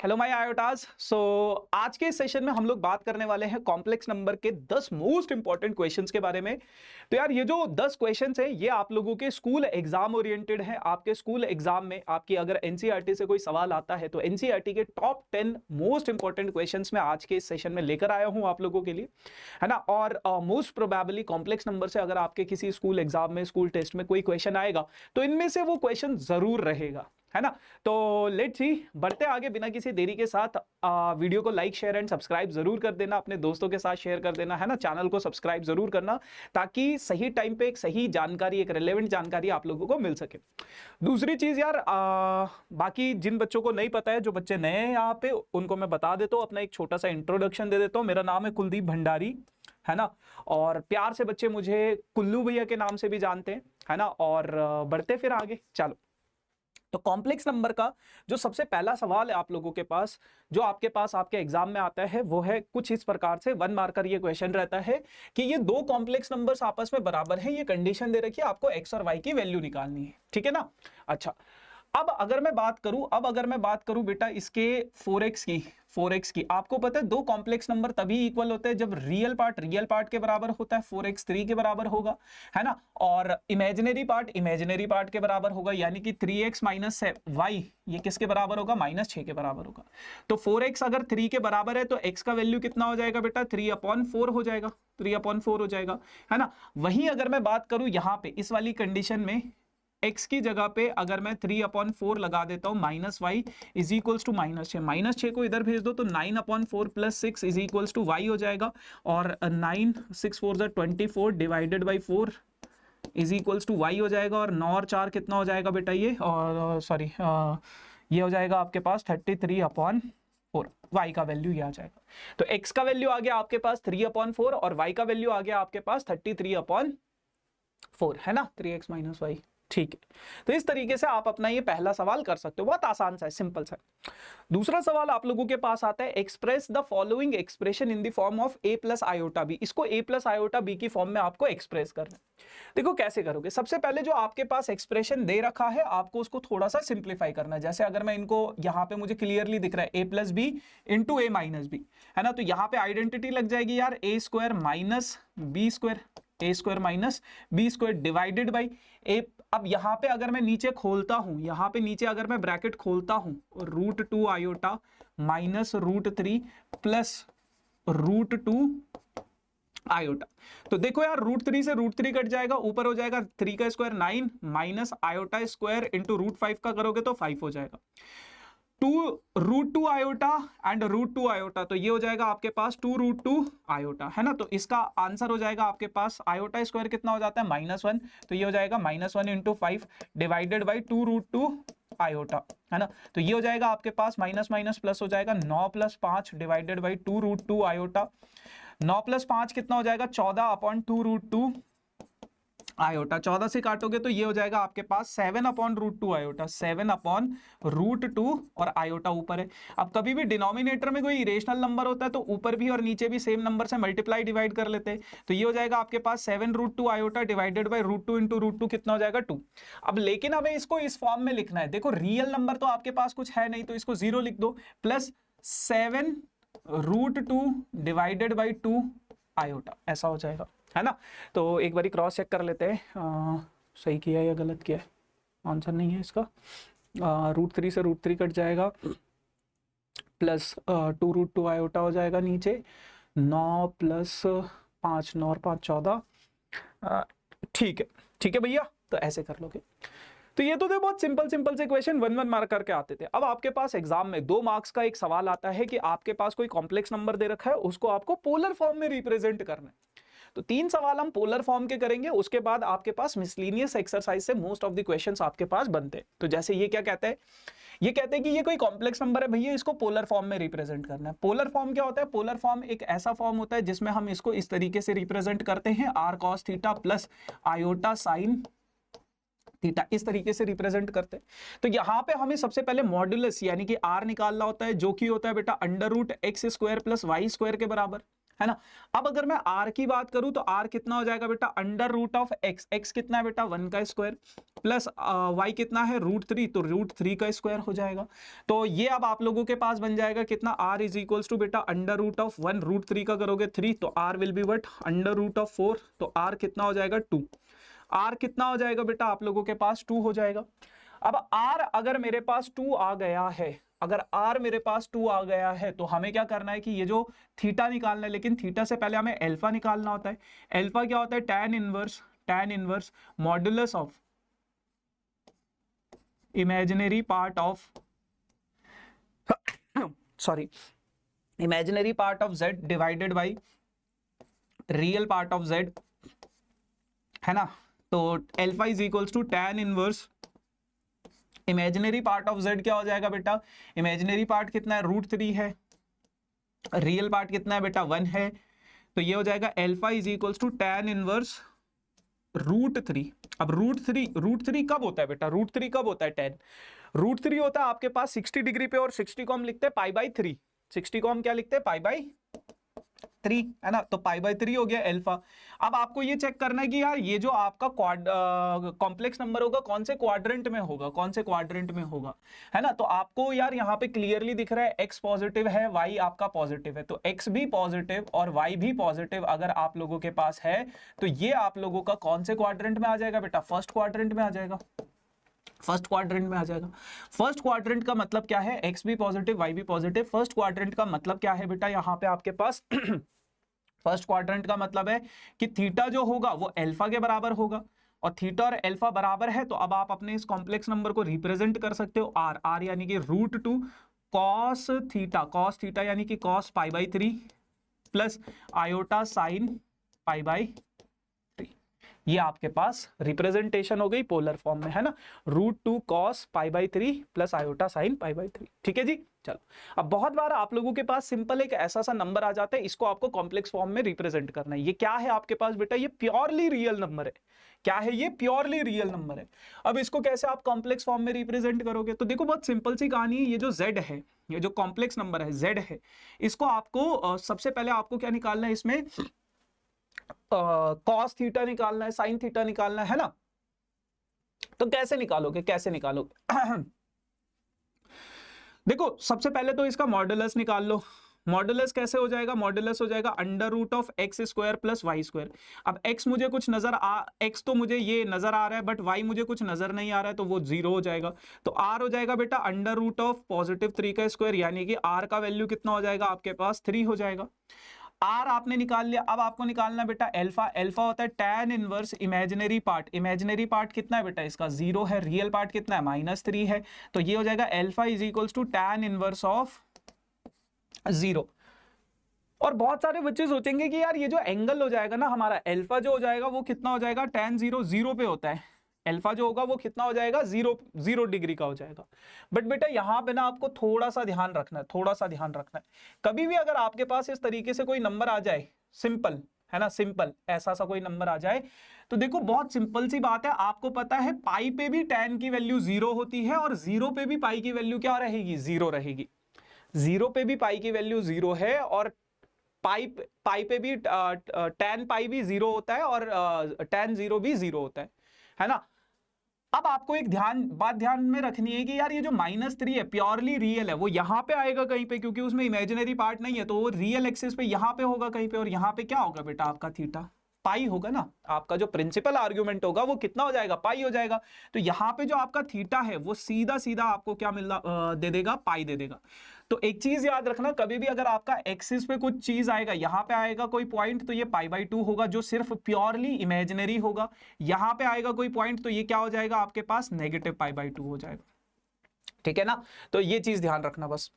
Hello my आयोटाज। सो आज के session में हम लोग बात करने वाले हैं कॉम्प्लेक्स नंबर के 10 मोस्ट इंपॉर्टेंट क्वेश्चंस के बारे में। तो यार ये जो 10 क्वेश्चंस हैं ये आप लोगों के स्कूल एग्जाम ओरिएंटेड है। आपके स्कूल एग्जाम में आपकी अगर एनसीईआरटी से कोई सवाल आता है तो एनसीईआरटी के टॉप 10 मोस्ट इंपॉर्टेंट क्वेश्चंस मैं आज के इस सेशन में लेकर आया हूं आप लोगों के लिए, है ना। और मोस्ट प्रोबेबली कॉम्प्लेक्स नंबर से अगर आपके किसी स्कूल एग्जाम में स्कूल टेस्ट में कोई क्वेश्चन आएगा तो इनमें से वो क्वेश्चन जरूर रहेगा, है ना। तो लेट्स सी, बढ़ते आगे बिना किसी देरी के साथ। वीडियो को लाइक शेयर एंड सब्सक्राइब जरूर कर देना, अपने दोस्तों के साथ शेयर कर देना, है ना। चैनल को सब्सक्राइब जरूर करना ताकि सही टाइम पे एक सही जानकारी, एक रिलेवेंट जानकारी आप लोगों को मिल सके। दूसरी चीज यार, बाकी जिन बच्चों को नहीं पता है, जो बच्चे नए हैं यहाँ पे, उनको मैं बता देता हूँ, अपना एक छोटा सा इंट्रोडक्शन दे देता हूँ। मेरा नाम है कुलदीप भंडारी, है ना। और प्यार से बच्चे मुझे कुल्लू भैया के नाम से भी जानते हैं, है ना। और बढ़ते फिर आगे, चलो। तो कॉम्प्लेक्स नंबर का जो सबसे पहला सवाल है आप लोगों के पास, जो आपके पास आपके एग्जाम में आता है, वो है कुछ इस प्रकार से। 1 मार्कर ये क्वेश्चन रहता है कि ये दो कॉम्प्लेक्स नंबर्स आपस में बराबर हैं, ये कंडीशन दे रखी है, आपको एक्स और वाई की वैल्यू निकालनी है, ठीक है ना। अच्छा, अब अगर मैं बात करूं बेटा इसके 4x की, आपको पता है दो कॉम्प्लेक्स नंबर तभी इक्वल होते हैं जब रियल पार्ट के बराबर होता है, 4x 3 के बराबर होगा, है ना। और इमेजिनरी पार्ट के बराबर होगा, यानी कि 3x माइनस वाई ये किसके बराबर होगा, -6 के बराबर होगा। तो 4x अगर 3 के बराबर है तो x का वैल्यू कितना हो जाएगा बेटा, 3/4 हो जाएगा, 3/4 हो जाएगा, है ना। वहीं अगर मैं बात करूं यहां पे इस वाली कंडीशन में x की जगह पे अगर मैं 3/4 लगा देता हूं, -y इज इक्वल्स टू -6 को इधर भेज दो तो 9/4 + 6 इज इक्वल्स टू y हो जाएगा। और 9 6 4 24 divided by 4 is equals to y हो जाएगा। और 9 और 4 कितना हो जाएगा बेटा ये, और सॉरी ये हो जाएगा आपके पास 33/4, y का वैल्यू ये आ जाएगा। तो x का वैल्यू आ गया आपके पास 3/4 और y का वैल्यू आ गया आपके पास 33/4, है ना, 3x - y, ठीक है। तो इस तरीके से आप अपना ये पहला सवाल कर सकते हो, बहुत आसान सा है, सिंपल सा है। दूसरा सवाल आप लोगों के पास आता है, express the following expression in the form of a + iota b। इसको a + iota b की फॉर्म में आपको एक्सप्रेस करना है। देखो कैसे करोगे, सबसे पहले जो आपके पास एक्सप्रेशन दे रखा है आपको उसको थोड़ा सा सिंप्लीफाई करना है। जैसे अगर मैं इनको यहाँ पे मुझे क्लियरली दिख रहा है a + b into a - b, है ना। तो यहाँ पे आइडेंटिटी लग जाएगी यार, a² - b square divided by a। अब यहाँ पे अगर मैं नीचे खोलता हूं, यहाँ पे नीचे अगर मैं ब्रैकेट खोलता हूं, √2 आयोटा माइनस √3 प्लस √2 आयोटा। तो देखो यार, √3 से √3 कट जाएगा, ऊपर हो जाएगा 3 का square 9 minus iota square into √5 का करोगे तो 5 हो जाएगा। 2√2 आयोटा एंड √2 आयोटा, तो ये हो जाएगा आपके पास 2√2 आयोटा, है ना। तो इसका आंसर हो जाएगा आपके पास, आयोटा स्क्वायर कितना हो जाता है -1, तो ये हो जाएगा -1 इंटू 5 डिवाइडेड बाई 2√2 आयोटा, है ना। तो ये हो जाएगा आपके पास माइनस प्लस हो जाएगा 9 + 5 डिवाइडेड बाई 2√2 आयोटा। 9 + 5 कितना हो जाएगा, 14/2√2 आयोटा। 14 से काटोगे तो ये हो जाएगा आपके पास 7/√2 आयोटा, 7/√2 और आयोटा ऊपर है। अब कभी भी डिनोमिनेटर में कोई इरेशनल नंबर होता है तो ऊपर भी और नीचे भी सेम नंबर से मल्टीप्लाई डिवाइड कर लेते हैं। तो ये हो जाएगा आपके पास 7√2 आयोटा डिवाइडेड बाई √2 इंटू √2 कितना हो जाएगा 2। अब लेकिन हमें इसको इस फॉर्म में लिखना है। देखो रियल नंबर तो आपके पास कुछ है नहीं तो इसको 0 लिख दो, प्लस 7√2 डिवाइडेड बाई 2 आयोटा, ऐसा हो जाएगा, है ना। तो एक बारी क्रॉस चेक कर लेते हैं, सही किया या गलत किया है। आंसर नहीं है इसका, √3 से √3 कट जाएगा, प्लस 2√2 आयोटा हो जाएगा नीचे, 9 + 5 9 और 5 14, ठीक है भैया। तो ऐसे कर लोगे। तो ये तो थे बहुत सिंपल से क्वेश्चन 1 मार्क करके आते थे। अब आपके पास एग्जाम में 2 मार्क्स का एक सवाल आता है कि आपके पास कोई कॉम्प्लेक्स नंबर दे रखा है, उसको आपको पोलर फॉर्म में रिप्रेजेंट करना है। तो 3 सवाल हम पोलर फॉर्म के करेंगे, उसके बाद आपके पास मिसलेनियस एक्सरसाइज से मोस्ट ऑफ द क्वेश्चंस आपके पास बनते हैं। तो जैसे ये क्या कहते हैं, ये कहते हैं कि ये कोई कॉम्प्लेक्स नंबर है भैया, इसको पोलर फॉर्म में रिप्रेजेंट करना है। पोलर फॉर्म क्या होता है, पोलर फॉर्म एक ऐसा फॉर्म होता है जिसमें हम इसको इस तरीके से रिप्रेजेंट करते हैं, r cos theta plus iota sine theta, इस तरीके से रिप्रेजेंट करते हैं। तो यहां पे हमें सबसे पहले मॉड्यूलस यानी कि r निकालना होता है, जो कि होता है बेटा √x² + y² के बराबर, है ना। अब अगर मैं r की बात करूं तो r कितना हो जाएगा बेटा, under root of x, x कितना है बेटा 1 का स्क्वायर, प्लस y कितना है √3, तो √3 का स्क्वायर हो जाएगा। तो ये अब आप लोगों के पास बन जाएगा कितना, r इज इक्वल्स टू बेटा अंडर रूट ऑफ 1, √3 का करोगे 3, तो r will be what under root of 4, तो r कितना हो जाएगा 2। r कितना हो जाएगा बेटा आप लोगों के पास 2 हो जाएगा। अब r अगर मेरे पास 2 आ गया है, अगर r मेरे पास 2 आ गया है, तो हमें क्या करना है कि ये जो थीटा निकालना है, लेकिन थीटा से पहले हमें अल्फा निकालना होता है। अल्फा क्या होता है, tan inverse modulus of imaginary part of sorry imaginary part of z divided by real part of z, है ना। तो alpha is equals to tan inverse imaginary part of z क्या हो जाएगा बेटा, इमेजिनरी पार्ट कितना है √3 है, रियल पार्ट कितना है बेटा 1 है, तो ये हो जाएगा alpha is equals to tan inverse √3। अब √3 कब होता है बेटा, √3 कब होता है, √3 होता है आपके पास 60 डिग्री पे, और 60 को हम लिखते हैं π/3, 60 को हम क्या लिखते हैं π/3, है ना। तो π/3 हो गया अल्फा। अब आपको ये चेक करना है कि यार ये जो आपका कॉम्प्लेक्स नंबर होगा कौन से क्वाड्रेंट में होगा, कौन से क्वाड्रेंट में होगा, है ना। तो आपको यार यहाँ पे क्लियरली दिख रहा है x पॉजिटिव है, y आपका पॉजिटिव है, तो x भी पॉजिटिव और y भी पॉजिटिव अगर आप लोगों के पास है, तो ये आप लोगों का कौन से क्वाड्रेंट में आ जाएगा बेटा, फर्स्ट क्वाड्रेंट में आ जाएगा, फर्स्ट क्वाड्रेंट में आ जाएगा। फर्स्ट क्वाड्रेंट का मतलब क्या है, x भी पॉजिटिव y भी पॉजिटिव। फर्स्ट क्वाड्रेंट का मतलब क्या है बेटा, यहाँ पे आपके पास फर्स्ट क्वाड्रेंट का मतलब है कि थीटा जो होगा वो अल्फा के बराबर होगा, और थीटा और अल्फा बराबर है, तो अब आप अपने इस कॉम्प्लेक्स नंबर को रिप्रेजेंट कर सकते हो r यानी कि √2 cos थीटा यानी कि cos π/3 प्लस आयोटा साइन π/3, ये आपके पास रिप्रेजेंटेशन हो गई पोलर फॉर्म में, है ना, √2 cos π/3 प्लस आयोटा साइन π/3। ठीक है जी। चलो, अब बहुत बार आप लोगों के पास सिंपल एक ऐसा सा नंबर आ जाता है, इसको आपको कॉम्प्लेक्स फॉर्म में रिप्रेजेंट करना है। ये क्या है आपके पास बेटा, ये प्योरली रियल नंबर है। क्या है ये, प्योरली रियल नंबर है। अब इसको कैसे आप कॉम्प्लेक्स फॉर्म में रिप्रेजेंट करोगे, तो देखो बहुत सिंपल सी कहानी है। ये जो z है, ये जो कॉम्प्लेक्स नंबर है z है, इसको आपको सबसे पहले आपको क्या निकालना है, इसमें कॉस थीटा निकालना है, साइन थीटा निकालना है ना। तो कैसे निकालोगे, कैसे निकालोगे देखो सबसे पहले तो इसका मॉडुलस निकाल लो। मॉडुलस कैसे हो जाएगा, मॉडुलस हो जाएगा under root of x square plus Y square. अब x मुझे कुछ x तो मुझे ये नजर आ रहा है, बट y मुझे कुछ नजर नहीं आ रहा है, तो वो 0 हो जाएगा। तो r हो जाएगा बेटा अंडर रूट ऑफ +3 का स्क्वायर, यानी कि r का वैल्यू कितना हो जाएगा आपके पास 3 हो जाएगा। r आपने निकाल लिया। अब आपको निकालना बेटा अल्फा। अल्फा होता है tan inverse imaginary part. Imaginary part कितना है बेटा इसका 0 है, रियल पार्ट कितना है -3 है, तो ये हो जाएगा alpha is equals to tan inverse of 0। और बहुत सारे बच्चे सोचेंगे कि यार ये जो एंगल हो जाएगा ना हमारा, अल्फा जो हो जाएगा वो कितना हो जाएगा, tan 0 पे होता है। अल्फा जो होगा वो कितना हो जाएगा, 0 डिग्री का हो जाएगा। बट बेटा यहाँ पे ना आपको थोड़ा सा ध्यान रखना है, थोड़ा सा ध्यान रखना है। कभी भी अगर आपके पास इस तरीके से कोई नंबर आ जाए, सिंपल है ना, सिंपल ऐसा सा कोई नंबर आ जाए, तो देखो बहुत सिंपल सी बात है। आपको पता है पाई पे भी tan की वैल्यू 0 होती है, और 0 पे भी पाई की वैल्यू क्या रहेगी, 0 रहेगी। 0 पे भी पाई की वैल्यू 0 है, और पाई पे भी tan पाई भी 0 होता है, और tan 0 भी 0 होता है ना। अब आपको एक बात ध्यान में रखनी है कि यार ये जो -3 है प्योरली रियल है, वो यहां पे आएगा कहीं पे, क्योंकि उसमें इमेजिनरी पार्ट नहीं है, तो वो रियल एक्सिस पे यहां पे होगा कहीं पे, और यहां पे क्या होगा बेटा आपका थीटा पाई होगा ना। आपका जो प्रिंसिपल आर्गुमेंट होगा वो कितना हो जाएगा, पाई हो जाएगा। तो यहाँ पे जो आपका थीटा है वो सीधा सीधा आपको क्या दे देगा, पाई दे देगा। तो एक चीज याद रखना, कभी भी अगर आपका एक्सिस पे कुछ चीज आएगा, यहाँ पे आएगा कोई पॉइंट, तो ये π/2 होगा, जो सिर्फ प्योरली इमेजिनरी होगा। यहाँ पे आएगा कोई पॉइंट, तो ये क्या हो जाएगा आपके पास, -π/2 हो जाएगा। ठीक है ना, तो ये चीज ध्यान रखना बस।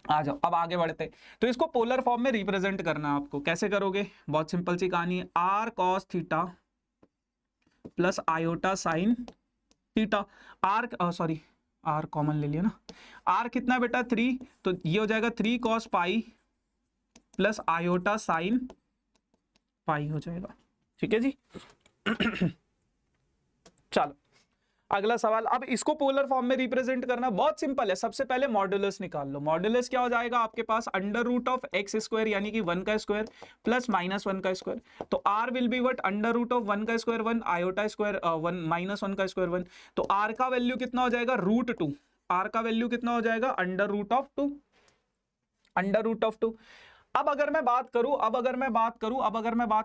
आ जाओ अब आगे बढ़ते। तो इसको पोलर फॉर्म में रिप्रेजेंट करना है आपको। कैसे करोगे, बहुत सिंपल सी कहानी है। r cos theta plus iota sine theta. r common ले लिया ना। r कितना बेटा 3, तो ये हो जाएगा 3 cos pi plus iota sine pi हो जाएगा। ठीक है जी चलो अगला सवाल, अब इसको पोलर फॉर्म में रिप्रेजेंट करना बहुत सिंपल है। सबसे पहले मॉड्यूलस निकाल लो। मॉड्यूलस क्या हो जाएगा आपके पास, under root of X square यानी कि 1 का स्क्वायर प्लस माइनस 1 का स्क्वायर। तो r will be what, under root of 1 का स्क्वायर 1, आयोटा स्क्वायर 1 माइनस 1 का स्क्वायर 1। तो आर का वैल्यू कितना हो जाएगा, रूट 2। आर का वैल्यू कितना हो जाएगा, under root of 2, under root of 2। अब अगर मैं बात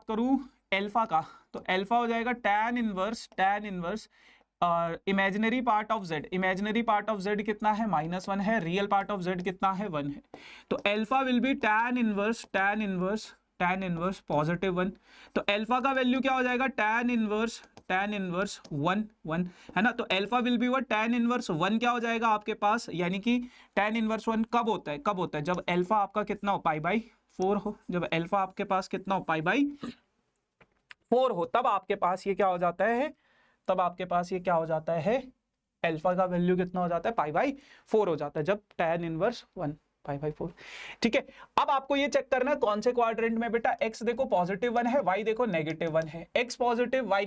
करूं एल्फा का, तो एल्फा हो जाएगा tan inverse imaginary part of z। Imaginary part of z कितना है, -1 है। रियल पार्ट ऑफ z कितना है, 1 है। तो alpha will be tan inverse +1। तो एल्फा का वैल्यू क्या हो जाएगा, tan इनवर्स 1 है ना। तो alpha will be what, tan inverse 1 क्या हो जाएगा आपके पास, यानी कि tan इनवर्स 1 कब होता है, जब एल्फा आपका कितना हो, π/4 हो। जब एल्फा आपके पास कितना हो, π/4 हो, तब आपके पास ये क्या हो जाता है, एल्फा का वैल्यू कितना हो जाता है, π/4 हो जाता है, जब tan इनवर्स 1 π/4। ठीक है। अब आपको ये चेक करना है कौन से क्वाड्रेंट में बेटा, x देखो +1 है, y देखो -1 है। x positive y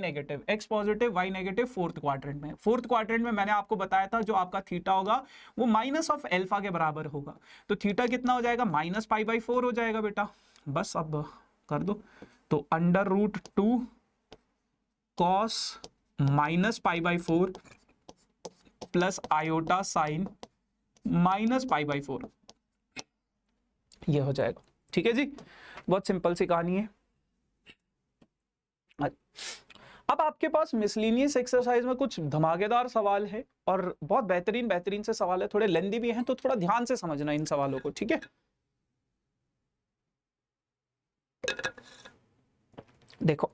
negative fourth quadrant में। फोर्थ क्वाड्रेंट में मैंने आपको बताया था जो आपका थीटा होगा वो माइनस ऑफ एल्फा के बराबर होगा। तो थीटा कितना हो जाएगा, -π/4 हो जाएगा बेटा। बस अब कर दो, तो under root 2 cos -π/4 plus iota sine -π/4, ये हो जाएगा। ठीक है जी, बहुत सिंपल सी कहानी है। अब आपके पास मिसलिनियस एक्सरसाइज में कुछ धमाकेदार सवाल है और बहुत बेहतरीन से सवाल है, थोड़े लेंदी भी हैं, तो थोड़ा ध्यान से समझना इन सवालों को। ठीक है, देखो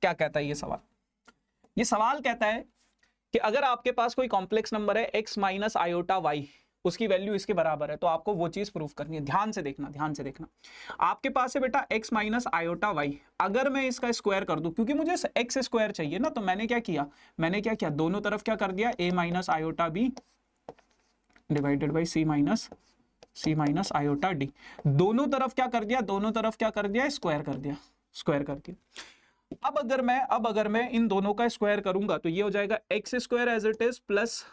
क्या कहता है ये सवाल। ये सवाल कहता है कि अगर आपके पास कोई कॉम्प्लेक्स नंबर है x माइनस आयोटा y, उसकी वैल्यू इसके बराबर है, तो आपको वो चीज प्रूफ करनी है। ध्यान से देखना। आपके पास है बेटा x माइनस आयोटा y, अगर मैं इसका स्क्वायर कर दूं, क्योंकि मुझे x स्क्वायर चाहिए ना, तो मैंने क्या किया, दोनों तरफ क्या कर दिया, a minus iota b divided by c minus iota d। दोनों तरफ क्या कर दिया, स्क्वायर कर दिया। अब अगर मैं इन दोनों का स्क्वायर करूंगा तो ये हो जाएगा X square as it is plus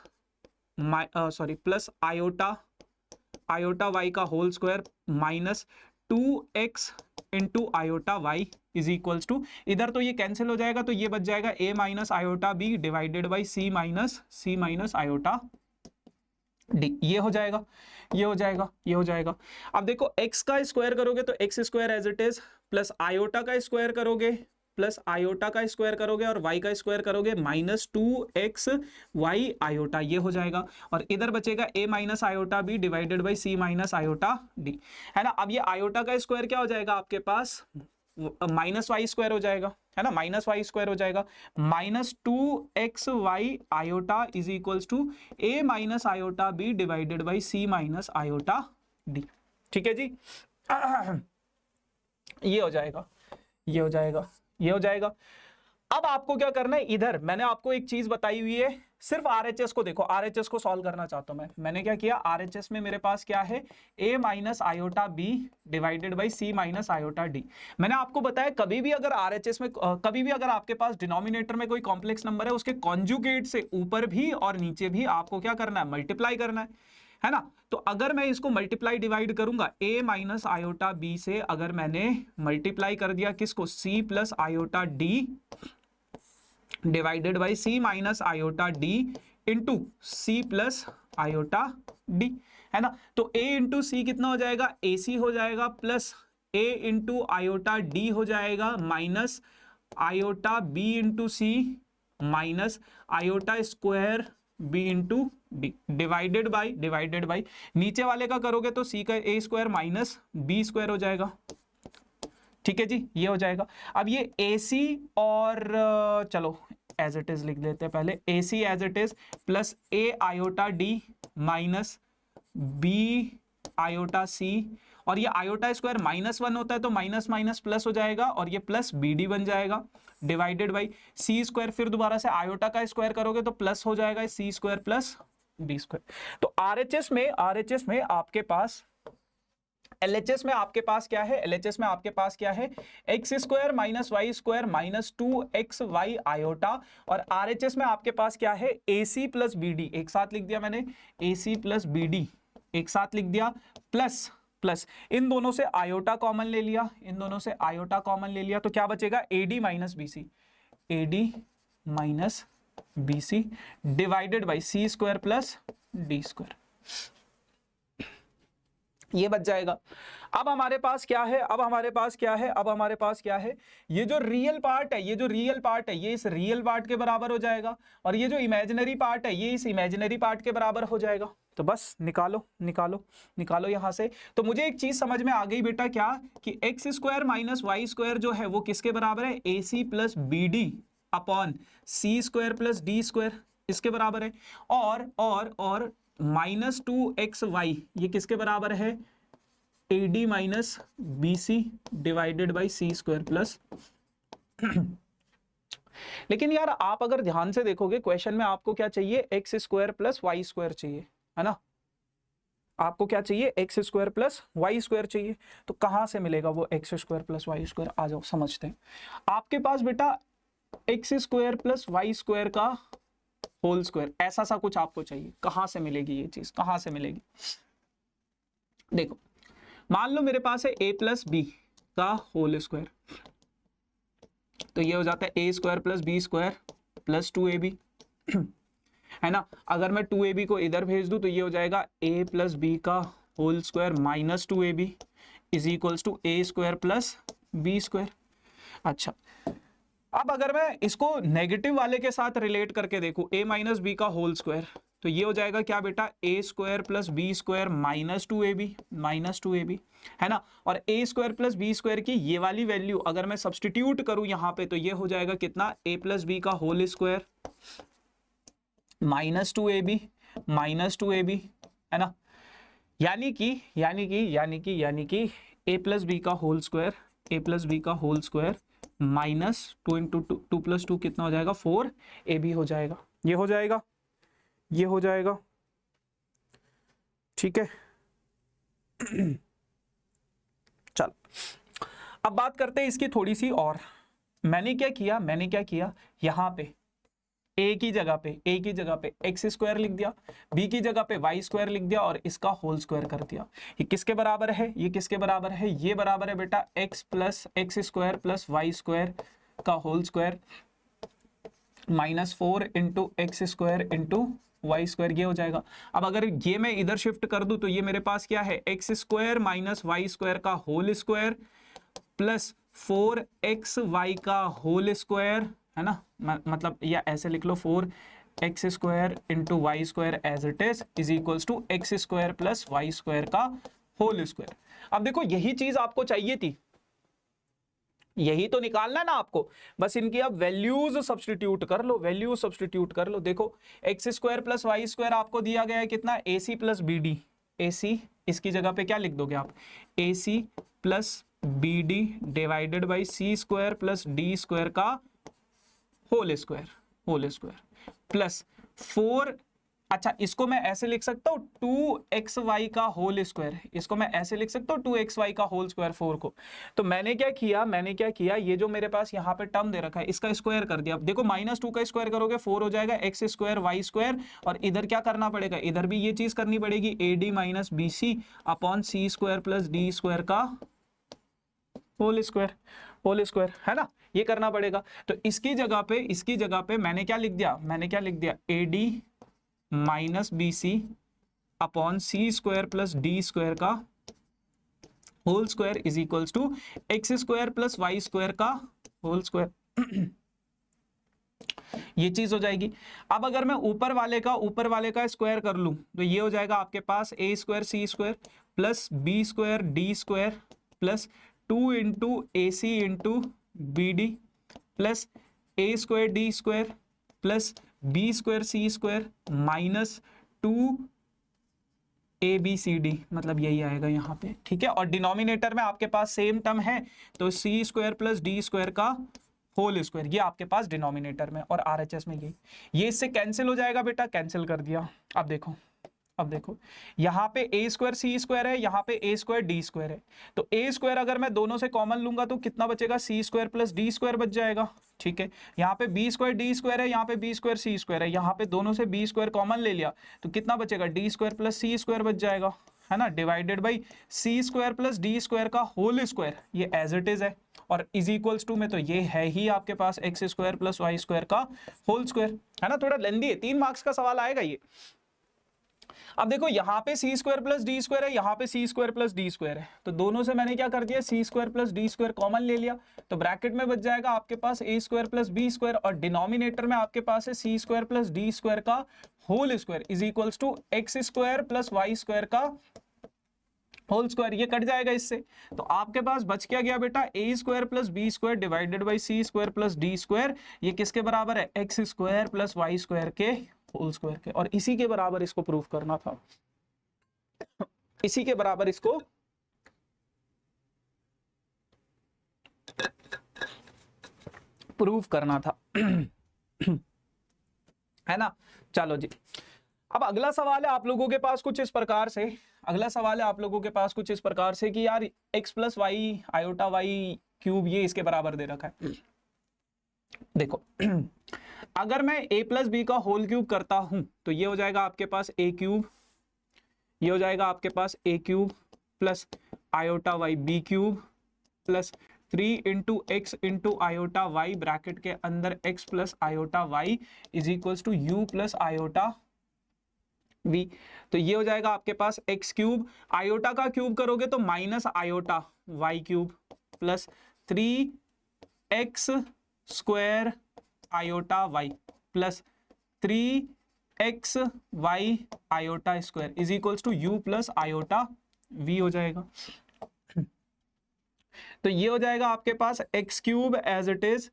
iota Y का whole square minus 2x into iota Y is equals to, इधर तो ये कैंसिल हो जाएगा, तो ये बच जाएगा a minus iota b divided by c minus iota d. ये हो जाएगा। अब देखो x का स्क्वायर करोगे तो x square as it is plus iota का स्क्वायर करोगे और y का स्क्वायर करोगे -2x y आयोटा, ये हो जाएगा। और इधर बचेगा a minus iota b divided by c minus iota d, है ना। अब ये आयोटा का स्क्वायर क्या हो जाएगा आपके पास, -y स्क्वायर हो जाएगा, है ना, -y स्क्वायर हो जाएगा। -2xy iota is equals to a minus iota b divided by c minus iota d। ठीक है जी, ये हो जाएगा। अब आपको क्या करना है, इधर मैंने आपको एक चीज बताई हुई है, सिर्फ आरएचएस को देखो, आरएचएस को सॉल्व करना चाहता हूं मैंने क्या किया, आरएचएस में मेरे पास क्या है, a minus iota b divided by c minus iota d। मैंने आपको बताया कभी भी अगर आरएचएस में अगर आपके पास डिनोमिनेटर में कोई कॉम्प्लेक्स नंबर है, उसके कॉन्जुगेट से ऊपर भी और नीचे भी आपको क्या करना है, मल्टीप्लाई करना है ना। तो अगर मैं इसको मल्टीप्लाई डिवाइड करूंगा a माइनस आयोटा b से, अगर मैंने मल्टीप्लाई कर दिया किसको, c plus iota d divided by c minus iota d into c plus iota d, है ना। तो a इंटू सी कितना हो जाएगा, ac हो जाएगा, plus a into iota d हो जाएगा, minus iota b into c minus iota square b into d divided by नीचे वाले का करोगे तो c का a square minus b square हो जाएगा। ठीक है जी, ये हो जाएगा। अब ये AC और चलो एज इट इज लिख देते हैं पहले, AC as it is plus a iota d minus b iota c, और ये आयोटा स्क्वायर -1 होता है तो माइनस माइनस प्लस हो जाएगा और ये प्लस BD बन जाएगा, डिवाइडेड बाई c स्क्वायर, फिर दोबारा से आयोटा का स्क्वायर करोगे तो प्लस हो जाएगा c square plus d square. तो आरएचएस में आपके पास LHS में आपके पास क्या है, LHS में आपके पास क्या है, x square minus Y square minus 2xy iota, और RHS में आपके पास क्या है, AC प्लस BD, एक साथ लिख दिया मैंने, AC प्लस BD एक साथ लिख दिया, प्लस प्लस इन दोनों से आयोटा कॉमन ले लिया, इन दोनों से आयोटा कॉमन ले लिया, तो क्या बचेगा, AD minus BC, AD minus BC divided by C square plus D square, ये बच जाएगा। अब हमारे पास क्या है, अब हमारे पास क्या है, अब हमारे पास क्या है, ये जो रियल पार्ट है, ये जो रियल पार्ट है ये इस रियल पार्ट के बराबर हो जाएगा, और ये जो इमेजिनरी पार्ट है ये इस इमेजिनरी पार्ट के बराबर हो जाएगा। तो बस निकालो निकालो निकालो यहां से। तो मुझे एक चीज समझ में आ गई बेटा, क्या कि x square minus Y square जो है वो किसके बराबर है, AC plus BD upon C square plus D square, इसके बराबर है। और माइनस 2xy ये किसके बराबर है, AD minus BC divided by C square plus लेकिन यार आप अगर ध्यान से देखोगे क्वेश्चन में आपको क्या चाहिए, X square plus Y square चाहिए, है ना, आपको क्या चाहिए, X square plus Y square चाहिए। तो कहां से मिलेगा वो X square plus Y square, आ जाओ समझते हैं। आपके पास बेटा X square plus Y square का होल स्क्वायर ऐसा सा कुछ आपको चाहिए, कहां से मिलेगी ये चीज, कहां से मिलेगी, देखो मान लो मेरे पास है a प्लस बी का होल स्क्वायर, तो ये हो जाता है a square plus B square plus 2ab है ना। अगर मैं 2ab को इधर भेज दूं तो ये हो जाएगा a प्लस बी का whole square minus 2ab is equals to a square plus B square. अच्छा, अब अगर मैं इसको नेगेटिव वाले के साथ रिलेट करके देखूं, a माइनस बी का होल स्क्वायर, तो ये हो जाएगा क्या बेटा, a square plus B square minus 2ab है ना। और a square plus B square की ये वाली वैल्यू अगर मैं सब्सटीट्यूट करूं यहां पे, तो ये हो जाएगा कितना, a प्लस बी का होल स्क्वायर माइनस 2ab है ना। यानी कि a प्लस बी का whole square minus 2 into 2 plus 2 कितना हो जाएगा, 4ab हो जाएगा, ये हो जाएगा ठीक है। चल अब बात करते हैं इसकी थोड़ी सी और। मैंने क्या किया यहां पे a की जगह पे एक्स स्क्वायर लिख दिया, b की जगह पे वाई स्क्वायर लिख दिया, और इसका होल स्क्वायर कर दिया। ये किसके बराबर है, ये बराबर है बेटा x plus X square plus Y square का whole square minus 4 into X square into Y square, ये हो जाएगा। अब अगर ये मैं इधर शिफ्ट कर दूं तो ये मेरे पास क्या है, x square minus Y square का होल स्क्वायर प्लस 4xy का होल स्क्वायर है ना, मतलब या ऐसे लिख लो 4x square into Y square as it is equals to x square plus Y square का होल स्क्वायर। अब देखो यही चीज आपको चाहिए थी, यही तो निकालना ना आपको, बस इनकी अब वैल्यूज सब्स्टिट्यूट कर लो। देखो x square plus Y square आपको दिया गया है कितना, AC प्लस BD, AC इसकी जगह पे क्या लिख दोगे आप, AC plus BD divided by C square plus D square का होल स्क्वायर प्लस 4, अच्छा इसको मैं ऐसे लिख सकता हूँ 2xy का होल स्क्वायर, इसको मैं ऐसे लिख सकता हूँ 2xy का होल स्क्वायर 4 को। तो मैंने क्या किया, ये जो मेरे पास यहाँ पे टर्म दे रखा है इसका स्क्वायर कर दिया। अब देखो माइनस 2 का स्क्वायर करोगे 4 हो जाएगा एक्स स्क्वायर वाई स्क्वायर, और इधर क्या करना पड़ेगा, इधर भी ये चीज करनी पड़ेगी, AD minus BC upon C square plus D square का होल स्क्वायर है ना, ये करना पड़ेगा। तो इसकी जगह पे मैंने क्या लिख दिया, AD minus BC upon C square plus D square का whole square is equals to x square plus Y square का होल स्क्वायर, ये चीज हो जाएगी। अब अगर मैं ऊपर वाले का स्क्वायर कर लूं तो ये हो जाएगा आपके पास a square C square plus B square D square plus 2 into AC into BD plus A square D square plus B square C square minus 2 ABCD, मतलब यही आएगा यहाँ पे, ठीक है। और डिनोमिनेटर में आपके पास सेम टर्म है तो C square plus D square का होल स्क्वायर, ये आपके पास डिनोमिनेटर में, और RHS में ये इससे कैंसिल हो जाएगा बेटा, कैंसिल कर दिया। अब अब देखो यहाँ पे ए स्क्वायर सी स्क्वायर है, यहाँ पे ए स्क्वायर डी स्क्वायर है, तो ए स्क्वायर अगर मैं दोनों से कॉमन लूंगा तो कितना बचेगा, सी स्क्वायर प्लस डी स्क्वायर बच जाएगा। ठीक है, यहाँ पे बी स्क्वायर डी स्क्वायर है, यहाँ पे बी स्क्वायर सी स्क्वायर है, यहाँ पे दोनों से बी स्क्वायर कॉमन ले लिया तो कितना बचेगा, d square plus c square बच जाएगा, है ना, divided by C square plus D square का होल स्क्वायर, ये एज इट इज है, और इज इक्वल्स टू में तो ये है ही आपके पास X square plus Y square का होल स्क्वायर, है ना, थोड़ा लेंदी है, 3 मार्क्स का सवाल आएगा ये। अब देखो यहाँ पे C square plus D square है, यहाँ पे C square plus D square है, तो दोनों से मैंने क्या कर दिया, C square plus D square common ले लिया, तो ब्रैकेट में बच जाएगा आपके पास A square plus B square, और डिनोमिनेटर में आपके पास है C square plus D square का whole square is equals to x square plus Y square का होल स्क्वायर, ये कट जाएगा इससे, तो आपके पास बच क्या गया बेटा, A square plus B square divided by C square plus D square, ये किसके बराबर है, x square plus Y square के होल स्क्वायर के, और इसी के बराबर इसको प्रूफ करना था, इसी के बराबर इसको प्रूफ करना था है ना। चलो जी, अब अगला सवाल है आप लोगों के पास कुछ इस प्रकार से, अगला सवाल है आप लोगों के पास कुछ इस प्रकार से कि यार x plus y iota y cube ये इसके बराबर दे रखा है। देखो अगर मैं a प्लस बी का होल क्यूब करता हूं तो ये हो जाएगा आपके पास a क्यूब, ये हो जाएगा आपके पास a cube plus iota y b cube plus 3 into x into iota y bracket के अंदर x plus iota Y is equals to u plus iota v, तो ये हो जाएगा आपके पास x क्यूब, आयोटा का क्यूब करोगे तो minus iota y cube plus 3x square iota y plus 3x y iota square is equals to u plus iota v हो जाएगा। तो ये हो जाएगा आपके पास x cube as it is,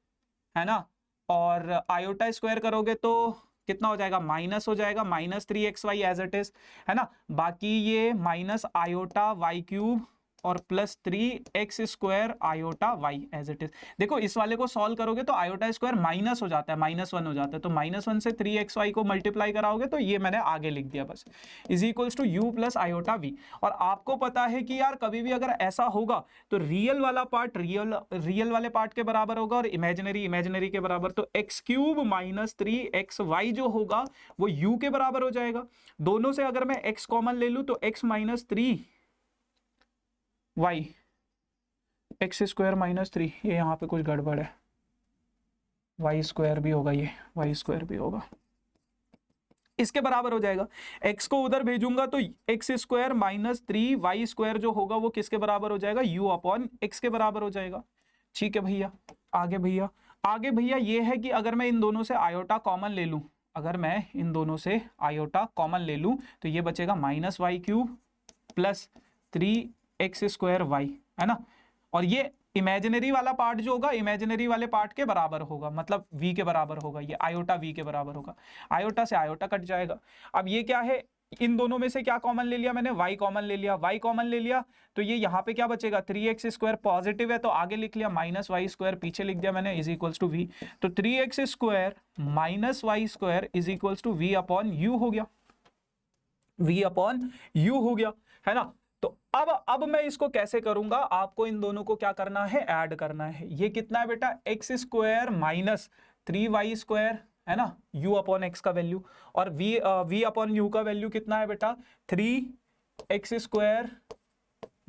है ना, और आयोटा स्क्वायर करोगे तो कितना हो जाएगा, माइनस हो जाएगा, minus 3xy as it is, है ना, बाकी ये माइनस आयोटा वाई क्यूब और plus 3x square iota y as it is. देखो इस वाले को सॉल्व करोगे तो आयोटा स्क्वायर माइनस हो जाता है, -1 हो जाता है, तो -1 से 3xy को मल्टीप्लाई कराओगे तो ये मैंने आगे लिख दिया बस, is equals to u plus iota v. और आपको पता है कि यार कभी भी अगर ऐसा होगा तो रियल वाला पार्ट रियल वाले पार्ट के बराबर होगा और इमेजिनरी के बराबर, तो एक्स क्यूब माइनस 3xy जो होगा वो यू के बराबर हो जाएगा। दोनों से अगर मैं x कॉमन ले लूं तो x minus 3y, x square minus 3, ये यहाँ पे कुछ गड़बड़ है, वाई स्क्वायर भी होगा, ये वाई स्क्वायर भी होगा, इसके बराबर हो जाएगा। x को उधर भेजूंगा तो x square minus 3y square जो होगा वो किसके बराबर हो जाएगा, u अपॉन x के बराबर हो जाएगा। ठीक है भैया, आगे भैया ये है कि अगर मैं इन दोनों से आयोटा कॉमन ले लूं, अगर मैं इन दोनों से आयोटा कॉमन ले लूं तो ये बचेगा minus y cube plus 3x square y, है ना, और ये इमेजिनरी वाला पार्ट जो होगा इमेजिनरी वाले पार्ट के बराबर होगा, मतलब v के बराबर होगा, ये आयोटा v के बराबर होगा, आयोटा से आयोटा कट जाएगा। अब ये क्या है, इन दोनों में से क्या कॉमन ले लिया मैंने, y कॉमन ले लिया, y कॉमन ले लिया तो ये यहाँ पे क्या बचेगा, 3x स्क्वायर पॉजिटिव है तो आगे लिख लिया, माइनस वाई स्क्वायर पीछे लिख दिया मैंने इज इक्वल्स टू v, तो 3x square minus Y square is equals to v upon u हो गया, v अपॉन u हो गया, है ना। तो अब मैं इसको कैसे करूंगा, आपको इन दोनों को क्या करना है, ऐड करना है। ये कितना है बेटा, X square minus 3y square, है ना, u अपॉन एक्स का वैल्यू, और v अपॉन यू का वैल्यू कितना है बेटा, 3x square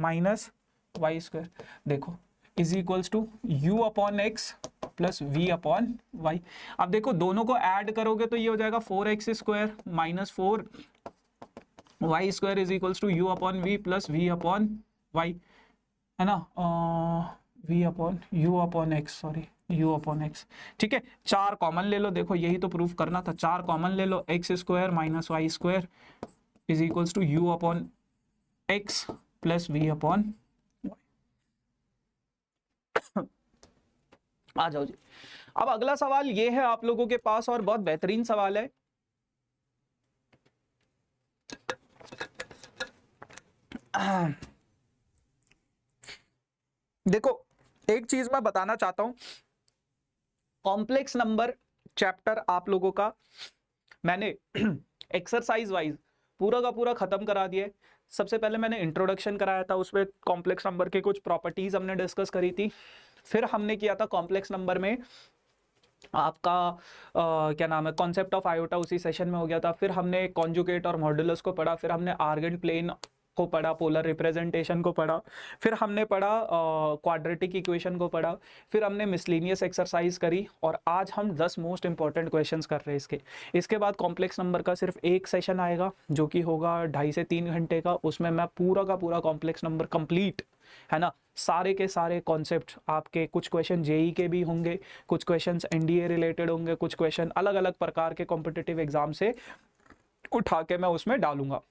minus Y square, देखो is equals to u upon X plus v upon Y. अब देखो दोनों को ऐड करोगे तो ये हो जाएगा 4x square minus 4y square is equals to u upon v plus v upon y, है ना, v upon u upon x, sorry u upon x। ठीक है, 4 कॉमन ले लो, देखो यही तो प्रूफ करना था, 4 कॉमन ले लो, x square minus Y square is equals to u upon x plus v upon y। आ जाओ जी, अब अगला सवाल ये है आप लोगों के पास और बहुत बेहतरीन सवाल है। देखो एक चीज मैं बताना चाहता हूं, कॉम्प्लेक्स नंबर चैप्टर आप लोगों का मैंने एक्सरसाइज वाइज पूरा का पूरा खत्म करा दिया है। सबसे पहले मैंने इंट्रोडक्शन कराया था, उसमें कॉम्प्लेक्स नंबर के कुछ प्रॉपर्टीज हमने डिस्कस करी थी। फिर हमने किया था कॉम्प्लेक्स नंबर में आपका क्या नाम है, कॉन्सेप्ट ऑफ आयोटा, उसी सेशन में हो गया था। फिर हमने कॉन्जुगेट और मॉड्यूलस को पढ़ा, फिर हमने आर्गेंट प्लेन को पढ़ा, पोलर रिप्रेजेंटेशन को पढ़ा, फिर हमने पढ़ा क्वाड्रेटिक इक्वेशन को पढ़ा, फिर हमने मिसलेनियस एक्सरसाइज करी, और आज हम 10 मोस्ट इंपॉर्टेंट क्वेश्चंस कर रहे हैं इसके बाद कॉम्प्लेक्स नंबर का सिर्फ एक सेशन आएगा जो कि होगा 2.5 से 3 घंटे का। उसमें मैं पूरा का पूरा कॉम्प्लेक्स नंबर कंप्लीट, है ना, सारे के सारे कॉन्सेप्ट आपके, कुछ क्वेश्चन जेई के भी होंगे, कुछ क्वेश्चंस एनडीए रिलेटेड होंगे, कुछ क्वेश्चन अलग अलग प्रकार के कॉम्पिटिटिव एग्जाम से उठा के मैं उसमें डालूंगा।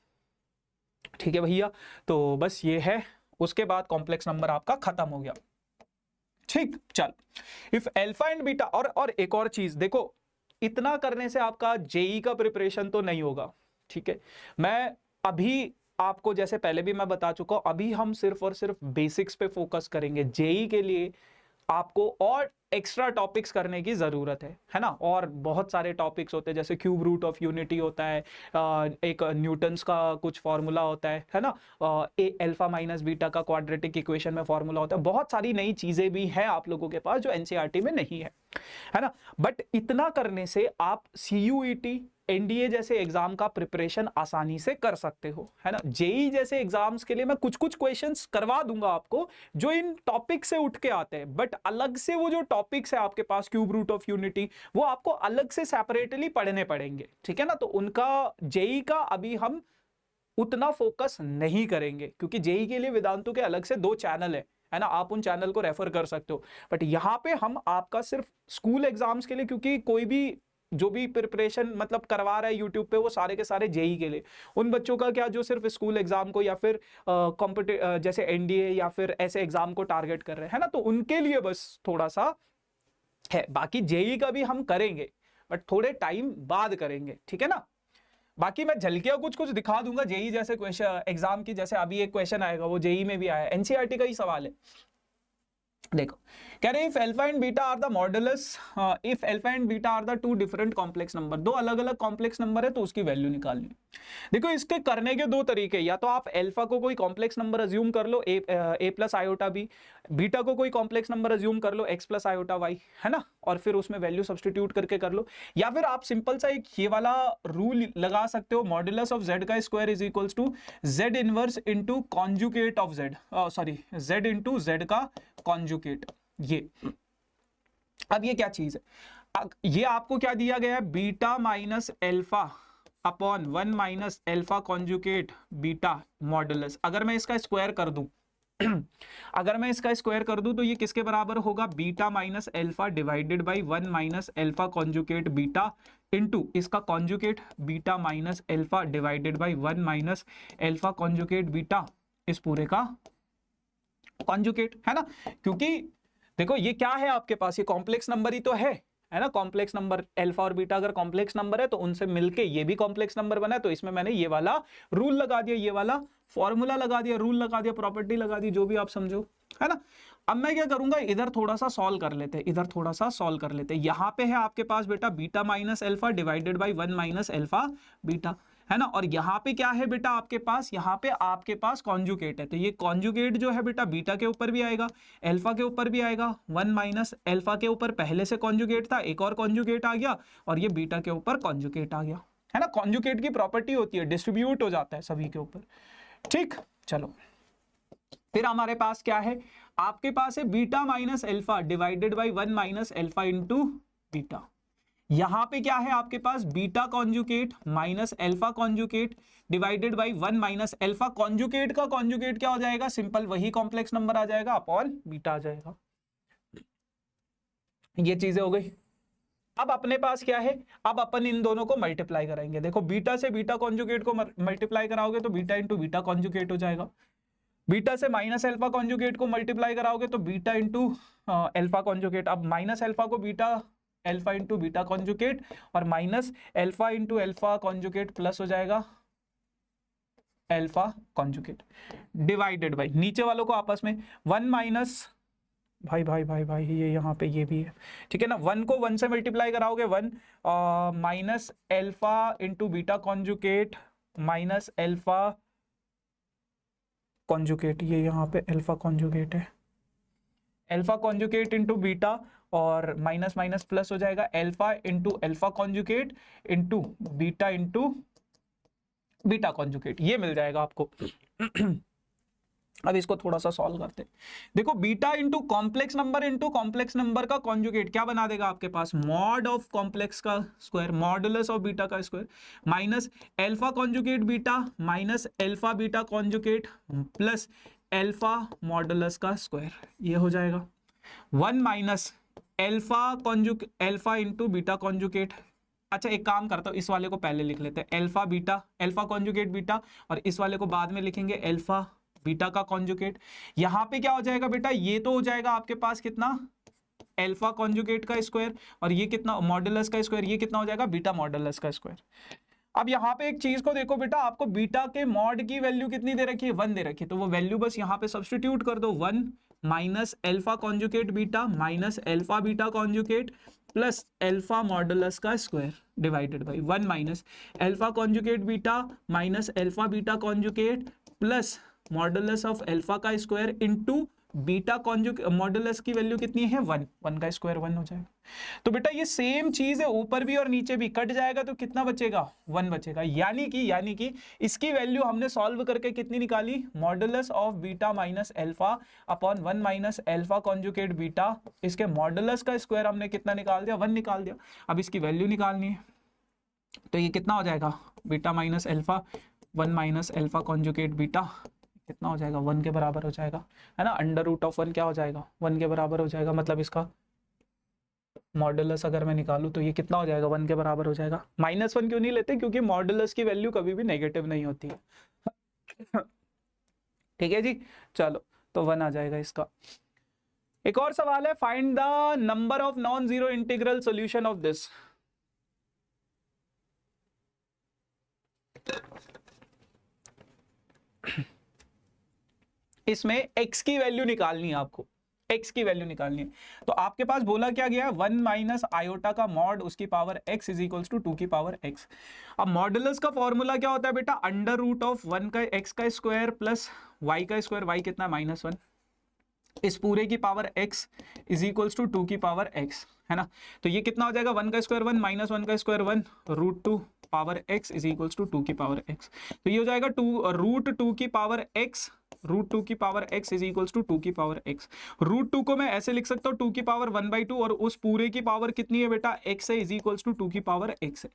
ठीक है भैया, तो बस ये है, उसके बाद कॉम्प्लेक्स नंबर आपका खत्म हो गया। ठीक, चल, इफ अल्फा एंड बीटा, और एक और चीज देखो, इतना करने से आपका जेई का प्रिपरेशन तो नहीं होगा। ठीक है, मैं अभी आपको, जैसे पहले भी मैं बता चुका हूं, अभी हम सिर्फ और सिर्फ बेसिक्स पे फोकस करेंगे। जेई के लिए आपको और एक्स्ट्रा टॉपिक्स करने की जरूरत है ना, और बहुत सारे टॉपिक्स होते हैं, जैसे क्यूब रूट ऑफ यूनिटी होता है, एक न्यूटन्स का कुछ फॉर्मूला होता है ना, ए अल्फा माइनस बीटा का क्वाड्रेटिक इक्वेशन में फॉर्मूला होता है, बहुत सारी नई चीजें भी हैं आप लोगों के पास जो एनसीईआरटी में नहीं है ना। बट इतना करने से आप सीयूईटी, एनडीए जैसे एग्जाम का प्रिपरेशन आसानी से कर सकते हो, है ना। जेई जैसे एग्जाम्स के लिए मैं कुछ कुछ क्वेश्चंस करवा दूंगा आपको जो इन टॉपिक से उठ के आते हैं, बट अलग से वो जो टॉपिक्स है आपके पास, क्यूब रूट ऑफ यूनिटी, वो आपको अलग से सेपरेटली पढ़ने पड़ेंगे। ठीक है ना, तो उनका जेई का अभी हम उतना फोकस नहीं करेंगे, क्योंकि जेई के लिए वेदांतु के अलग से 2 चैनल है ना, आप उन चैनल को रेफर कर सकते हो। बट यहाँ पे हम आपका सिर्फ स्कूल एग्जाम्स के लिए, क्योंकि कोई भी जो भी प्रिपरेशन मतलब करवा रहा है यूट्यूब पे, वो सारे के सारे जेई के लिए। उन बच्चों का क्या जो सिर्फ स्कूल एग्जाम को या फिर जैसे एनडीए या फिर ऐसे एग्जाम को टारगेट कर रहे हैं, है ना, तो उनके लिए बस थोड़ा सा है। बाकी जेई का भी हम करेंगे, बट थोड़े टाइम बाद करेंगे। ठीक है ना, बाकी मैं झलकियां कुछ कुछ दिखा दूंगा जेई जैसे क्वेश्चन एग्जाम की। जैसे अभी एक क्वेश्चन आएगा, वो जेई में भी आया, एनसीईआरटी का ही सवाल है। देखो, कह रहे if alpha and beta are the modulus, if alpha and beta are the 2 different complex number, 2 अलग अलग कॉम्प्लेक्स नंबर है तो उसकी वैल्यू निकालनी। देखो, इसके करने के 2 तरीके, या तो आप अल्फा को कोई कॉम्प्लेक्स नंबर अज्यूम कर लो, ए प्लस आयोटा बी, बीटा को कोई कॉम्प्लेक्स नंबर अज्यूम कर लो, एक्स प्लस आयोटा वाई, है ना, और फिर उसमें वैल्यू सब्सटीट्यूट करके कर लो। या फिर आप सिंपल सा एक ये वाला रूल लगा सकते हो, मॉडुलस ऑफ जेड का square is equals to z inverse into conjugate of z, sorry z into z का कॉन्जुगेट। ये अब ये क्या चीज है, ये आपको क्या दिया गया है, beta minus alpha upon 1 minus alpha conjugate beta modulus. अगर मैं इसका स्क्वायर कर दूं अगर मैं इसका स्क्वायर कर दूं तो ये किसके बराबर होगा, beta minus alpha divided by 1 minus alpha conjugate beta into इसका conjugate beta minus alpha divided by 1 minus alpha conjugate beta, इस पूरे का कॉन्जुगेट, है ना। क्योंकि देखो ये क्या है आपके पास, ये कॉम्प्लेक्स नंबर ही तो है ना, कॉम्प्लेक्स नंबर अल्फा और बीटा अगर कॉम्प्लेक्स नंबर है तो उनसे मिलके ये भी कॉम्प्लेक्स नंबर बना है। तो इसमें मैंने ये वाला रूल लगा दिया, ये वाला फॉर्मूला लगा दिया, रूल लगा दिया, प्रॉपर्टी लगा दी, जो भी आप समझो, है ना। अब मैं क्या करूंगा, इधर थोड़ा सा सॉल्व कर लेते हैं, इधर थोड़ा सा सॉल्व कर लेते हैं। यहां पे है आपके पास बेटा beta minus alpha divided by 1 minus alpha beta, है ना, और यहाँ पे क्या है बेटा आपके पास, यहाँ पे आपके पास कॉन्जुगेट है, तो ये कॉन्जुगेट जो है बेटा बीटा के ऊपर भी आएगा, एल्फा के ऊपर भी आएगा, 1 माइनस एल्फा के ऊपर पहले से कॉन्जुगेट था, एक और कॉन्जुगेट आ गया, और ये बीटा के ऊपर कॉन्जुगेट आ गया, है ना। कॉन्जुगेट की प्रॉपर्टी होती है, डिस्ट्रीब्यूट हो जाता है सभी के ऊपर। ठीक, चलो फिर हमारे पास क्या है, आपके पास है beta minus alpha divided by 1 minus alpha into beta. यहां पे क्या है आपके पास, beta conjugate minus alpha conjugate divided by 1 minus alpha conjugate का कॉन्जुगेट क्या हो जाएगा, सिंपल वही कॉम्प्लेक्स नंबर आ जाएगा अपॉन बीटा आ जाएगा। ये चीजें हो गई। अब अपने पास क्या है, अब अपन इन दोनों को मल्टीप्लाई कराएंगे। देखो, बीटा से बीटा कॉन्जुगेट को मल्टीप्लाई कराओगे तो बीटा इंटू बीटा कॉन्जुगेट हो जाएगा, बीटा से माइनस एल्फा कॉन्जुगेट को मल्टीप्लाई कराओगे तो बीटा इंटू एल्फा कॉन्जुगेट। अब माइनस एल्फा को beta alpha into beta conjugate, और minus alpha into alpha conjugate plus हो जाएगा एल्फा कॉन्जुगेट डिवाइडेड बाई, नीचे वालों को आपस में 1 माइनस, भाई भाई भाई भाई ये यहाँ पे ये भी है, ठीक है ना, 1 को 1 से मल्टीप्लाई कराओगे 1 minus alpha into beta conjugate minus alpha conjugate, ये यहाँ पे एल्फा कॉन्जुगेट है, एल्फा कॉन्जुगेट इंटू बीटा, और माइनस माइनस प्लस हो जाएगा, alpha into alpha conjugate into beta conjugate, ये मिल जाएगा आपको। अब इसको थोड़ा सा सॉल्व करते हैं। देखो बीटा इंटू कॉम्प्लेक्स नंबर का कॉन्जुगेट क्या बना देगा आपके पास, मॉड ऑफ कॉम्प्लेक्स का स्क्वायर, मॉडुलस ऑफ बीटा का square, minus alpha conjugate beta minus alpha beta conjugate plus alpha modulus का स्क्वायर, ये हो जाएगा 1 minus alpha into beta conjugate. अच्छा एक काम करता हूं, इस वाले को पहले लिख लेते हैं, एल्फा कॉन्जुगेट बीटा, और इस वाले को बाद में लिखेंगे एल्फा बीटा का कॉन्जुगेट। यहां पे क्या हो जाएगा बेटा, ये तो हो जाएगा आपके पास कितना, एल्फा कॉन्जुगेट का स्क्वायर, और ये कितना मॉडुलस का स्क्वायर, ये कितना हो जाएगा बीटा मॉडुलस का स्क्वायर। अब यहां पे एक चीज को देखो बेटा, आपको बीटा के मॉड की वैल्यू कितनी दे रखी है, 1 दे रखी है, तो वो वैल्यू बस यहां पे सब्स्टिट्यूट कर दो, 1 minus alpha conjugate beta minus alpha beta conjugate plus alpha modulus का square divided by 1 minus alpha conjugate beta minus alpha beta conjugate plus modulus of alpha का square into beta conjugate, modulus की value कितनी है 1, 1 का square 1 हो जाएगा। तो बेटा ये सेम चीज है, ऊपर भी और नीचे भी, कट जाएगा तो कितना बचेगा 1 बचेगा, यानी कि इसकी वैल्यू हमने सॉल्व करके कितनी निकाली, modulus of beta minus alpha upon 1 minus alpha conjugate beta, इसके मॉडुलस का स्क्वायर हमने कितना निकाल दिया, 1 निकाल दिया। अब इसकी वैल्यू निकालनी है, तो ये कितना हो जाएगा, beta minus alpha 1 minus alpha conjugate beta कितना हो जाएगा, 1 के बराबर हो जाएगा, है ना, अंडर रूट ऑफ 1 क्या हो जाएगा, 1 के बराबर हो जाएगा, मतलब इसका मॉडुलस अगर मैं निकालूं तो ये कितना हो जाएगा, 1 के बराबर हो जाएगा। -1 क्यों नहीं लेते, क्योंकि मॉडुलस की वैल्यू कभी भी नेगेटिव नहीं होती है। ठीक है जी, चलो तो 1 आ जाएगा इसका। एक और सवाल है, find the number of non zero integral solution of this. इसमें x की वैल्यू निकालनी है आपको, x की वैल्यू निकालनी है। तो आपके पास बोला क्या गया, 1 माइनस आयोटा का मॉड उसकी power x is equals to 2 की पावर x। अब मॉडुलस का फॉर्मूला क्या होता है बेटा, अंडर रूट ऑफ 1 का x का स्क्वायर प्लस y का स्क्वायर, y कितना -1, इस पूरे की power x is equals to 2 की पावर x, है ना। तो ये कितना हो जाएगा, 1 का स्क्वायर 1 माइनस 1 का square 1 root 2 power x is equals to 2 की पावर x। तो ये हो जाएगा 2 रूट 2 की पावर x, रूट 2 की power x is equals to 2 की पावर x। रूट 2 को मैं ऐसे लिख सकता हूँ 2 की पावर 1/2, और उस पूरे की पावर कितनी है बेटा, x है, इज इक्वल्स टू 2 की पावर x है।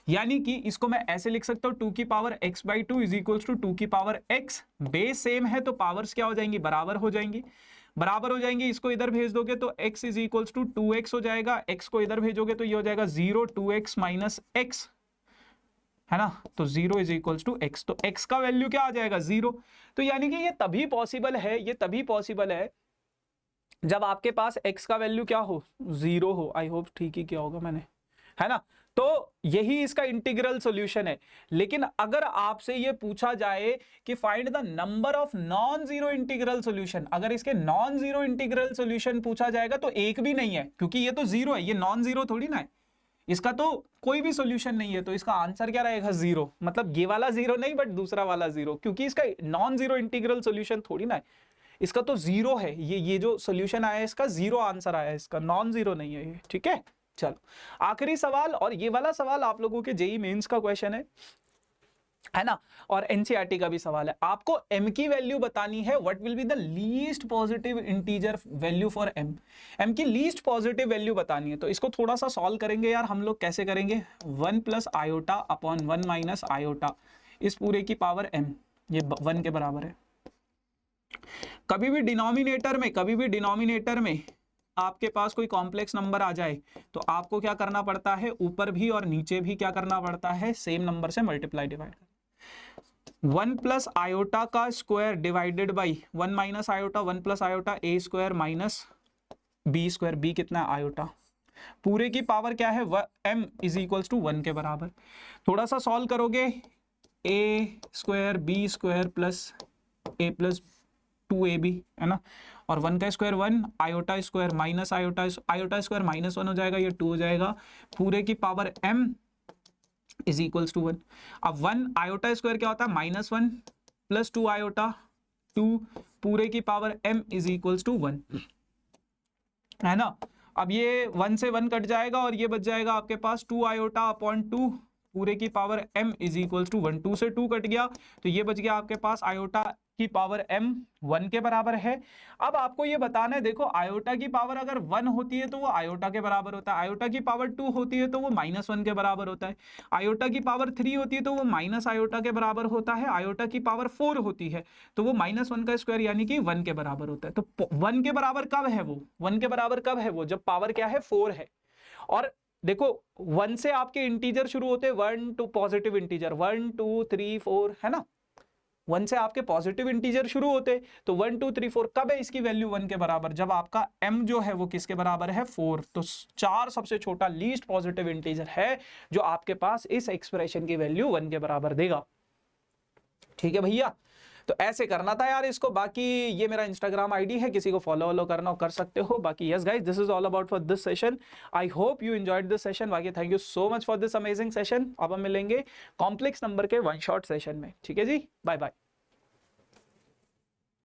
यानी कि इसको मैं ऐसे लिख सकता हूँ 2 की power x/2 is equals to 2 की पावर x। बेस सेम है तो पावर्स क्या हो जाएंगी, बराबर हो जाएंगी, बराबर हो जाएंगे। इसको इधर भेज दोगे तो x is equals to 2x हो जाएगा, x को इधर भेजोगे तो ये हो जाएगा 0, 2x माइनस x, है ना। तो 0 इज इक्वल्स टू x, तो x का वैल्यू क्या आ जाएगा 0। तो यानी कि ये तभी पॉसिबल है, ये तभी पॉसिबल है जब आपके पास x का वैल्यू क्या हो, 0 हो। आई होप ठीक ही किया होगा मैंने, है ना। तो यही इसका इंटीग्रल सॉल्यूशन है। लेकिन अगर आपसे ये पूछा जाए कि find the number of non zero integral solution, अगर इसके नॉन जीरो इंटीग्रल सॉल्यूशन पूछा जाएगा तो एक भी नहीं है, क्योंकि ये तो जीरो है, ये नॉन जीरो थोड़ी ना है, इसका तो कोई भी सॉल्यूशन नहीं है। तो इसका आंसर क्या रहेगा, 0, मतलब ये वाला 0 नहीं बट दूसरा वाला 0, क्योंकि इसका नॉन जीरो इंटीग्रल सॉल्यूशन थोड़ी ना है, इसका तो 0 है। ये जो सॉल्यूशन आया है इसका 0 आंसर आया है, इसका नॉन जीरो नहीं है ये। ठीक है, चलो आखिरी सवाल, और ये वाला सवाल आप लोगों के जेई मेंस का क्वेश्चन है ना, और एनसीईआरटी का भी सवाल है। आपको m की वैल्यू बतानी है, what will be the least positive integer value for m की लीस्ट पॉजिटिव वैल्यू बतानी है। तो इसको थोड़ा सा सॉल्व करेंगे यार हम लोग। कैसे करेंगे, 1 plus iota upon 1 minus iota, इस पूरे की पावर m, ये 1 के बराबर है। कभी भी डिनोमिनेटर में आपके पास कोई कॉम्प्लेक्स नंबर आ जाए तो आपको क्या करना पड़ता है, ऊपर भी और नीचे भी क्या करना पड़ता है, सेम नंबर से मल्टीप्लाई डिवाइड। 1 प्लस आयोटा का square divided by 1 minus iota, 1 plus iota a square minus b square, b कितना है आयोटा, पूरे की पावर क्या है m इज इक्वल्स टू 1 के बराबर। थोड़ा सा सॉल्व करोगे, a square b square plus a plus 2ab, है ना, और 1 का square 1, iota square minus iota square -1 हो जाएगा, ये 2 हो जाएगा, पूरे की power m is equals to 1। अब 1 आयोटा स्क्वायर क्या होता है, -1 प्लस 2 आयोटा 2 पूरे की power m is equals to 1, है ना। अब ये 1 से 1 कट जाएगा और ये बच जाएगा आपके पास 2 आयोटा अपॉन 2 पूरे की power m is equals to 1। 2 से 2 कट गया तो ये बच गया आपके पास आयोटा की पावर m 1 के बराबर है। अब आपको ये बताना है, देखो आयोटा की पावर अगर 1 होती है तो वो आयोटा के बराबर होता है, आयोटा की पावर 2 होती है तो वो -1 के बराबर होता है, आयोटा की पावर 3 होती है तो वो माइनस आयोटा के बराबर होता है, आयोटा की पावर 4 होती है तो वो -1 का स्क्वायर यानी कि 1 के बराबर होता है। तो 1 के बराबर कब है वो, 1 के बराबर कब है वो, जब पावर क्या है 4 है। और देखो 1 से आपके इंटीजर शुरू होते हैं, 1 टू पॉजिटिव इंटीजर 1 2 3 4, है ना। 1 से आपके पॉजिटिव इंटीजर शुरू होते, तो 1 2 3 4 कब है इसकी वैल्यू 1 के बराबर, जब आपका m जो है वो किसके बराबर है 4। तो 4 सबसे छोटा लीस्ट पॉजिटिव इंटीजर है जो आपके पास इस एक्सप्रेशन की वैल्यू 1 के बराबर देगा। ठीक है भैया, तो ऐसे करना था यार इसको। बाकी ये मेरा इंस्टाग्राम आईडी है, किसी को फॉलो करना हो कर सकते हो। बाकी yes guys, this is all about for this session. I hope you enjoyed this session. बाकी thank you so much for this amazing session. अब हम मिलेंगे कॉम्प्लेक्स नंबर के वन शॉट सेशन में। ठीक है जी, बाय बाय।